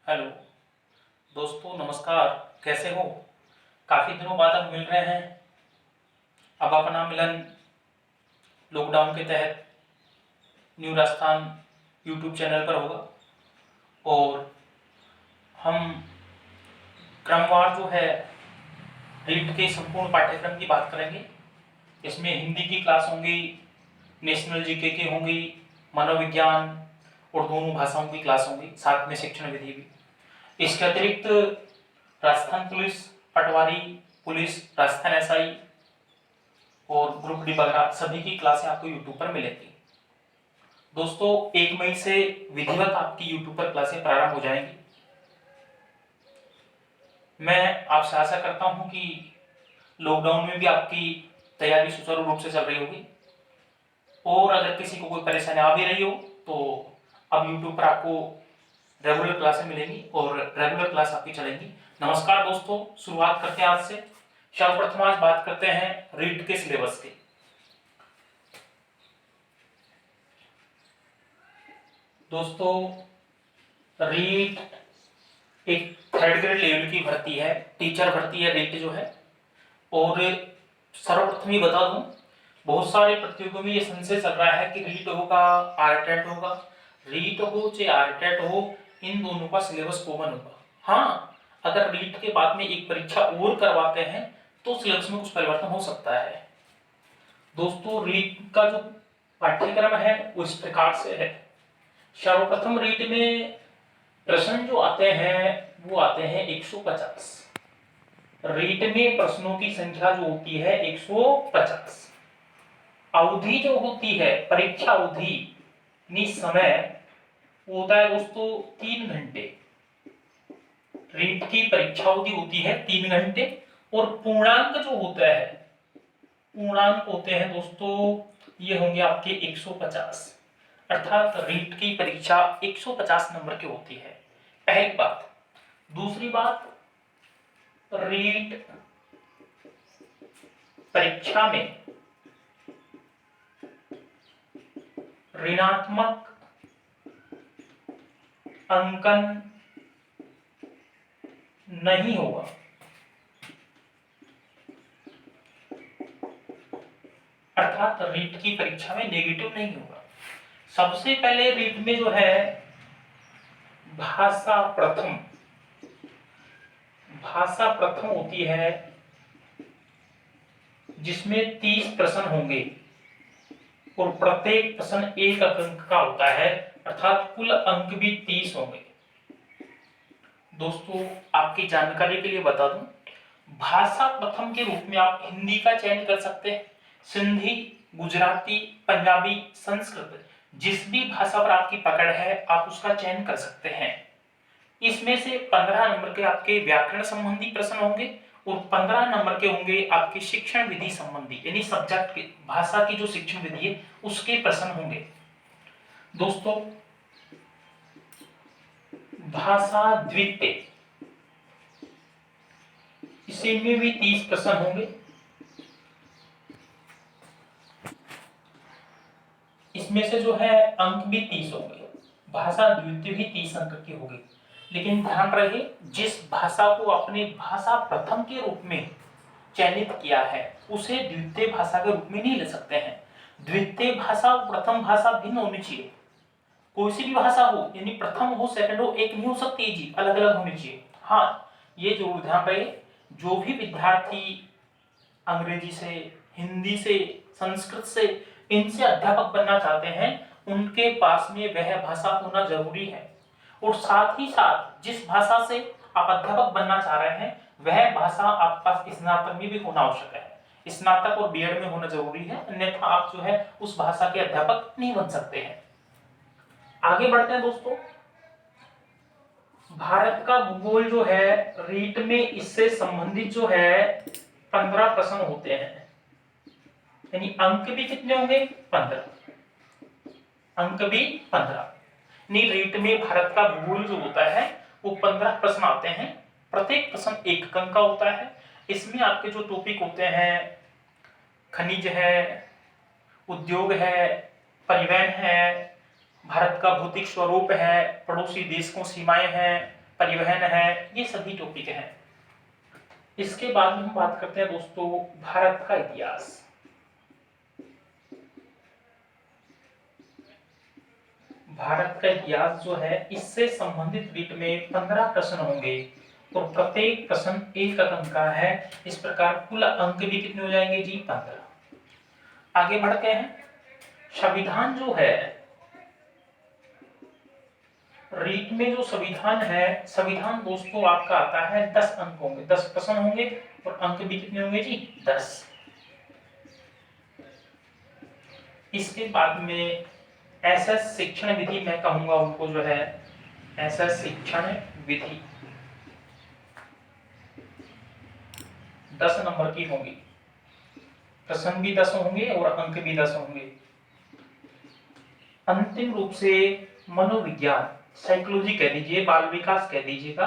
Hello दोस्तों, नमस्कार। कैसे हो? काफ़ी दिनों बाद हम मिल रहे हैं। अब अपना मिलन लॉकडाउन के तहत न्यू राजस्थान यूट्यूब चैनल पर होगा और हम क्रमवार जो है रीट के संपूर्ण पाठ्यक्रम की बात करेंगे। इसमें हिंदी की क्लास होंगी, नेशनल जीके की होंगी, मनोविज्ञान और दोनों भाषाओं की क्लास होंगी, साथ में शिक्षण विधि भी। इसके अतिरिक्त राजस्थान पुलिस, पटवारी पुलिस, राजस्थान एसआई और ग्रुप डी वगैरह सभी की क्लासें आपको यूट्यूब पर मिलेंगी। दोस्तों, 1 मई से विधिवत आपकी यूट्यूब पर क्लासें प्रारंभ हो जाएंगी। मैं आपसे आशा करता हूं कि लॉकडाउन में भी आपकी तैयारी सुचारू रूप से चल रही होगी और अगर किसी को कोई परेशानी आ भी रही हो तो अब यूट्यूब पर आपको रेगुलर क्लासें मिलेंगी और रेगुलर क्लास आपकी चलेंगी। नमस्कार दोस्तों, शुरुआत करते हैं आज से। सर्वप्रथम आज बात करते हैं रीट के सिलेबस की। दोस्तों, रीट एक 3rd ग्रेड लेवल की भर्ती है, टीचर भर्ती है रीट जो है। और सर्वप्रथम ही बता दूं, बहुत सारे प्रतियोगियों में ये संशय चल रहा है कि रीट होगा आरटेट होगा। रीट हो चाहे आरटेट हो, इन दोनों का सिलेबस कॉमन होगा। हाँ, अगर रीट के बाद में एक परीक्षा और करवाते हैं तो सिलेबस में कुछ परिवर्तन हो सकता है। दोस्तों, रीट का जो पाठ्यक्रम है वो इस प्रकार से है। सर्वप्रथम रीट में प्रश्न जो आते हैं वो आते हैं 150। रीट में प्रश्नों की संख्या जो होती है 150। अवधि जो होती है, परीक्षा अवधि समय होता है दोस्तों 3 घंटे। रीट की परीक्षा अवधि होती है 3 घंटे और पूर्णांक जो होता है, पूर्णांक होते हैं दोस्तों, ये होंगे आपके 150। अर्थात रीट की परीक्षा 150 नंबर की होती है। पहली बात। दूसरी बात, रीट परीक्षा में ऋणात्मक अंकन नहीं होगा। अर्थात रीट की परीक्षा में नेगेटिव नहीं होगा। सबसे पहले रीट में जो है भाषा प्रथम होती है, जिसमें 30 प्रश्न होंगे और प्रत्येक प्रश्न 1 अंक का होता है, अर्थात कुल अंक भी 30 होंगे। दोस्तों, आपकी जानकारी के लिए बता दूं, भाषा प्रथम के रूप में आप हिंदी का चयन कर सकते हैं, सिंधी, गुजराती, पंजाबी, संस्कृत, जिस भी भाषा पर आपकी पकड़ है आप उसका चयन कर सकते हैं। इसमें से 15 नंबर के आपके व्याकरण संबंधी प्रश्न होंगे और 15 नंबर के होंगे आपकी शिक्षण विधि संबंधी, यानी सब्जेक्ट के भाषा की जो शिक्षण विधि है उसके प्रश्न होंगे। दोस्तों, भाषा द्वितीय, इसमें भी 30 प्रश्न होंगे। इसमें से जो है अंक भी 30 होंगे। भाषा द्वितीय भी 30 अंक की होगी। लेकिन ध्यान रहे, जिस भाषा को अपने भाषा प्रथम के रूप में चयनित किया है उसे द्वितीय भाषा के रूप में नहीं ले सकते हैं। द्वितीय भाषा और प्रथम भाषा भिन्न होनी चाहिए। कोई सी भी भाषा हो, यानी प्रथम हो सेकंड हो, एक नहीं हो सकती जी, अलग अलग होनी चाहिए। हाँ, ये जरूर ध्यान रहे, जो भी विद्यार्थी अंग्रेजी से, हिंदी से, संस्कृत से, इनसे अध्यापक बनना चाहते हैं उनके पास में वह भाषा होना जरूरी है। और साथ ही साथ जिस भाषा से आप अध्यापक बनना चाह रहे हैं वह भाषा आपके पास स्नातक में भी होना आवश्यक है। स्नातक और बीएड में होना जरूरी है, अन्यथा आप जो है उस भाषा के अध्यापक नहीं बन सकते हैं। आगे बढ़ते हैं दोस्तों। भारत का भूगोल जो है रीट में इससे संबंधित जो है 15 प्रश्न होते हैं, यानी अंक भी कितने होंगे? 15 अंक भी 15। नहीं, रीट में भारत का भूगोल जो होता है वो 15 प्रश्न आते हैं, प्रत्येक प्रश्न 1 अंक का होता है। इसमें आपके जो टॉपिक होते हैं, खनिज है, उद्योग है, परिवहन है, भारत का भौतिक स्वरूप है, पड़ोसी देश को सीमाएं हैं, परिवहन है, ये सभी टॉपिक हैं। इसके बाद में हम बात करते हैं दोस्तों भारत का इतिहास। भारत का इतिहास जो है, इससे संबंधित रीट में 15 प्रश्न होंगे और प्रत्येक प्रश्न एक अंक का है। इस प्रकार कुल अंक भी कितने हो जाएंगे जी? 15। आगे बढ़ते हैं। संविधान जो है, रीट में जो संविधान है, संविधान दोस्तों आपका आता है 10 अंक होंगे, 10 प्रश्न होंगे और अंक भी कितने होंगे जी? 10। इसके बाद में एसएस शिक्षण विधि मैं कहूंगा उनको जो है, एसएस शिक्षण विधि 10 नंबर की होंगी, प्रश्न भी 10 होंगे और अंक भी 10 होंगे। अंतिम रूप से मनोविज्ञान, साइकोलॉजी कह दीजिए, बाल विकास कह दीजिएगा,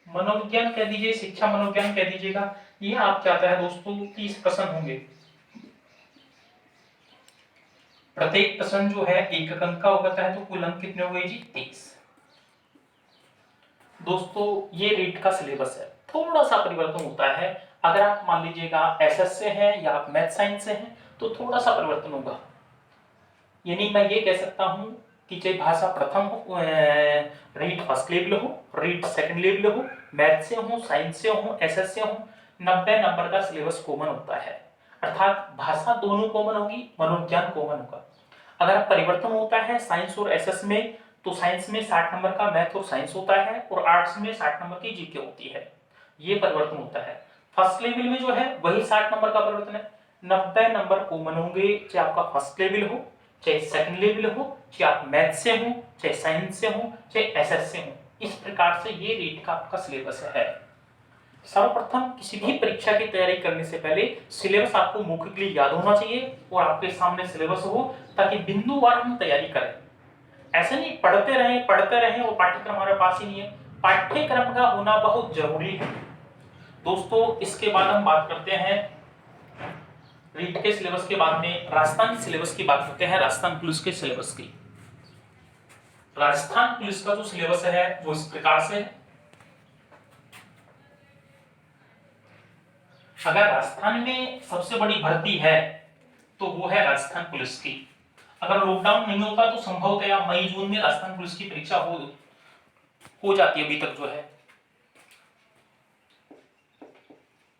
मनोविज्ञान कह दीजिए, शिक्षा मनोविज्ञान कह दीजिएगा, ये आपके आता है दोस्तों 30 प्रश्न होंगे। प्रत्येक प्रश्न जो है एक अंक का होता है, तो कुल अंक कितने हो गए जी? 30। दोस्तों ये रीट का सिलेबस है, थोड़ा सा परिवर्तन होता है। अगर आप मान लीजिएगा एसएस से हैं या आप मैथ साइंस से हैं तो थोड़ा सा परिवर्तन होगा। यानी मैं ये कह सकता हूं कि चाहे भाषा प्रथम हो, रीट फर्स्ट लेवल हो, रीट सेकंड लेवल हो, मैथ से हो, साइंस से हो, एसएस से हो, 90 नंबर का सिलेबस कॉमन होता है। अर्थात भाषा दोनों कॉमन होगी, मनोविज्ञान कॉमन होगा। अगर परिवर्तन होता है साइंस और एसएस में, तो साइंस में 60 नंबर का मैथ और साइंस होता है और आर्ट्स में 60 नंबर की जीके होती है। ये परिवर्तन होता है। फर्स्ट लेवल में जो है वही 60 नंबर का परिवर्तन है, 90 नंबर कॉमन होंगे, चाहे आपका फर्स्ट लेवल हो, चाहे सेकंड लेवल हो, चाहे आप मैथ से हो, चाहे साइंस से हो, चाहे एसएस से हो। इस प्रकार से ये रीट का आपका सिलेबस है। सर्वप्रथम किसी भी परीक्षा की तैयारी करने से पहले सिलेबस आपको मुख्य के लिए याद होना चाहिए और आपके सामने सिलेबस हो, ताकि बिंदुवार हम तैयारी करें। ऐसे नहीं पढ़ते रहें और पाठ्यक्रम हमारे पास ही नहीं है। पाठ्यक्रम का होना बहुत जरूरी है दोस्तों। इसके बाद हम बात करते हैं रीट के सिलेबस के बाद में राजस्थान सिलेबस की बात करते हैं, राजस्थान पुलिस के सिलेबस की। राजस्थान पुलिस का जो सिलेबस है वो इस प्रकार से है। अगर राजस्थान में सबसे बड़ी भर्ती है तो वो है राजस्थान पुलिस की। अगर लॉकडाउन नहीं होता तो संभवतया मई जून में राजस्थान पुलिस की परीक्षा हो जाती है अभी तक जो है।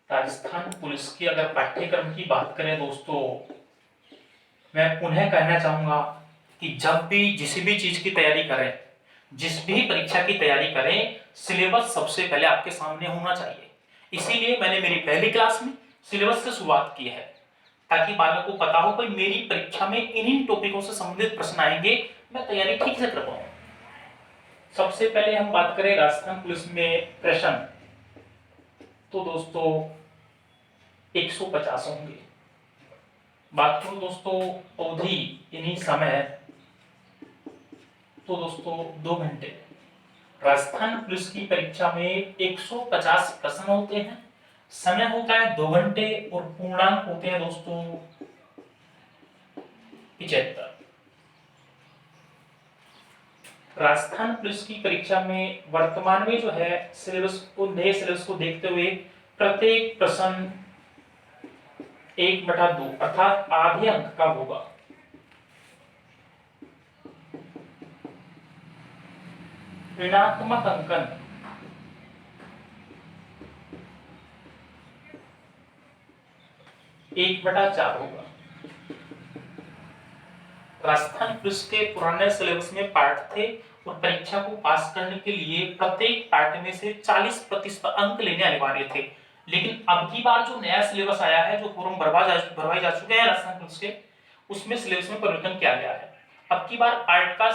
राजस्थान पुलिस की अगर पाठ्यक्रम की बात करें दोस्तों, मैं पुनः कहना चाहूंगा कि जब भी जिस भी चीज की तैयारी करें, जिस भी परीक्षा की तैयारी करें, सिलेबस सबसे पहले आपके सामने होना चाहिए। इसीलिए मैंने मेरी पहली क्लास में सिलेबस से शुरुआत की है, ताकि बालक को पता हो कि मेरी परीक्षा में इन टॉपिकों से संबंधित प्रश्न आएंगे, मैं तैयारी ठीक से कर पाऊं। सबसे पहले हम बात करें राजस्थान पुलिस में प्रश्न, तो दोस्तों 150 होंगे। बात करूं दोस्तों अवधि यानी समय, तो दोस्तों 2 घंटे। राजस्थान पुलिस की परीक्षा में 150 प्रश्न होते हैं, समय होता है 2 घंटे और पूर्णांक होते हैं दोस्तों 75। राजस्थान पुलिस की परीक्षा में वर्तमान में जो है सिलेबस को, नए सिलेबस को देखते हुए प्रत्येक प्रश्न 1/2 अर्थात आधे अंक का होगा। ऋणात्मक अंकन 1/4 होगा। राजस्थान पुलिस के पुराने सिलेबस में पार्ट थे और परीक्षा को पास करने के लिए प्रत्येक पार्ट में से 40% अंक लेने अनिवार्य थे। लेकिन अब की बार जो नया सिलेबस आया है, जो फॉर्म भरवाए जा चुके हैं राजस्थान पुलिस के, उसमें सिलेबस में परिवर्तन किया गया है। अब की बार पार्ट का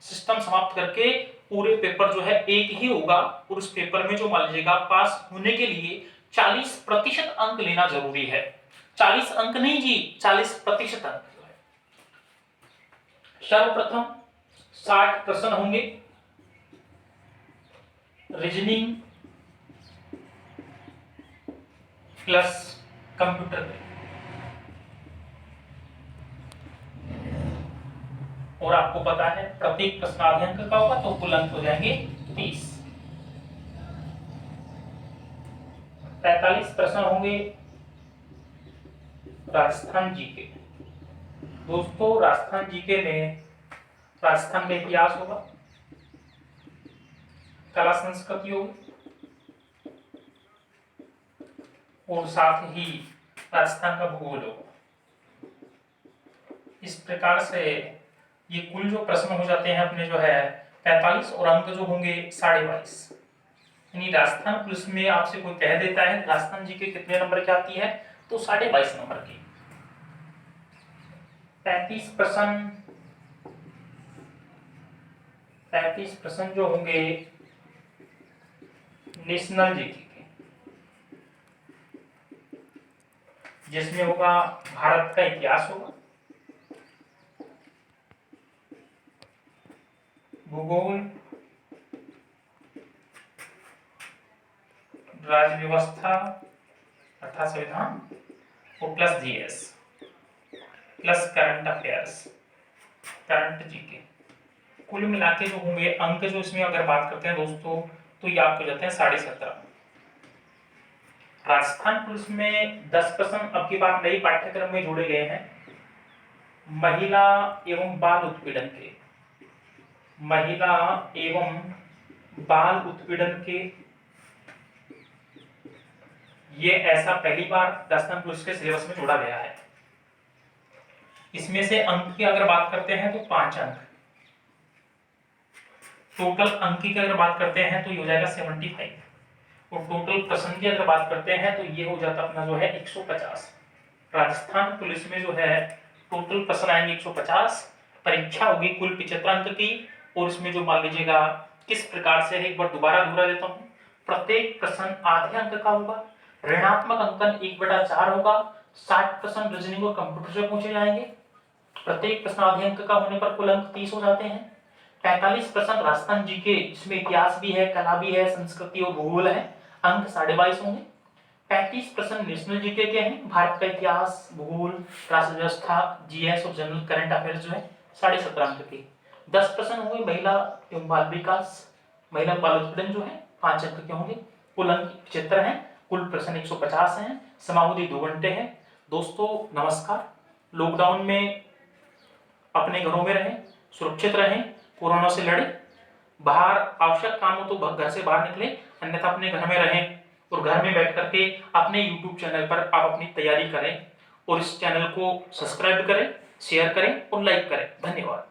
सिस्टम समाप्त करके पूरे पेपर जो है एक ही होगा और उस पेपर में जो मान लीजिएगा पास होने के लिए 40% अंक लेना जरूरी है। 40 अंक नहीं जी, 40% अंक। सर्वप्रथम 60 प्रश्न होंगे रीजनिंग प्लस कंप्यूटर में, और आपको पता है प्रत्येक प्रश्न आधे अंक का होगा, तो कुल अंक हो जाएंगे 30। 45 प्रश्न होंगे राजस्थान जीके। दोस्तों राजस्थान जीके में राजस्थान का इतिहास होगा, कला संस्कृति होगी और साथ ही राजस्थान का भूगोल होगा। इस प्रकार से ये कुल जो प्रश्न हो जाते हैं अपने जो है 45 और अंक जो होंगे 22.5। यानी राजस्थान पुलिस में आपसे कोई कह देता है राजस्थान जी के कितने नंबर की आती है, तो 22.5 नंबर की। 35 प्रश्न जो होंगे नेशनल जीके के, जिसमें होगा भारत का इतिहास होगा, भूगोल, राज्य व्यवस्था अर्थात संविधान और plus GS plus current affairs, current GK. कुल मिला के जो होंगे अंक जो इसमें अगर बात करते हैं दोस्तों, तो ये आपको जाते हैं 17.5। राजस्थान पुलिस में 10 प्रश्न अब की बार नई पाठ्यक्रम में जोड़े गए हैं, महिला एवं बाल उत्पीड़न के, महिला एवं बाल उत्पीड़न के। ये ऐसा पहली बार राजस्थान पुलिस के सिलेबस में जोड़ा गया है। इसमें से अंक की अगर बात करते हैं तो 5 अंक, टोटल अंक की अगर बात करते हैं तो ये हो जाएगा 75, और टोटल प्रश्न की अगर बात करते हैं तो ये हो जाता अपना जो है 150। राजस्थान पुलिस में जो है टोटल प्रश्न आएंगे 150, परीक्षा होगी कुल 75 अंक की, और इसमें जो मान लीजिएगा किस प्रकार से है एक बार दोबारा दोहरा देता हूँ। प्रत्येक प्रश्न आधे अंक का होगा, ऋणात्मक अंकन 1/4 होगा, 60 प्रश्न रीजनिंग और कंप्यूटर से पूछे जाएंगे। प्रत्येक प्रश्न आधे अंक का होने पर कुल अंक 30 हो जाते हैं। 45 प्रश्न राजस्थान जीके, इसमें इतिहास भी है, कला भी है, संस्कृति और भूगोल है, अंक 22.5 होंगे। 35 प्रश्न नेशनल जीके के हैं, भारत का इतिहास, भूगोल, राष्ट्र व्यवस्था, जीएस और जनरल करंट अफेयर्स जो है 17.5 अंक के। 10 प्रश्न होंगे महिला एवं बाल विकास, महिला बाल उत्पीड़न जो है 5 अंक के होंगे। कुल अंक 75 हैं, कुल प्रश्न 150 हैं, समावधि 2 घंटे है। दोस्तों नमस्कार। लॉकडाउन में अपने घरों में रहें, सुरक्षित रहें, कोरोना से लड़ें। बाहर आवश्यक काम हो तो घर से बाहर निकलें, अन्यथा अपने घर में रहें और घर में बैठ करके अपने YouTube चैनल पर आप अपनी तैयारी करें, और इस चैनल को सब्सक्राइब करें, शेयर करें और लाइक करें। धन्यवाद।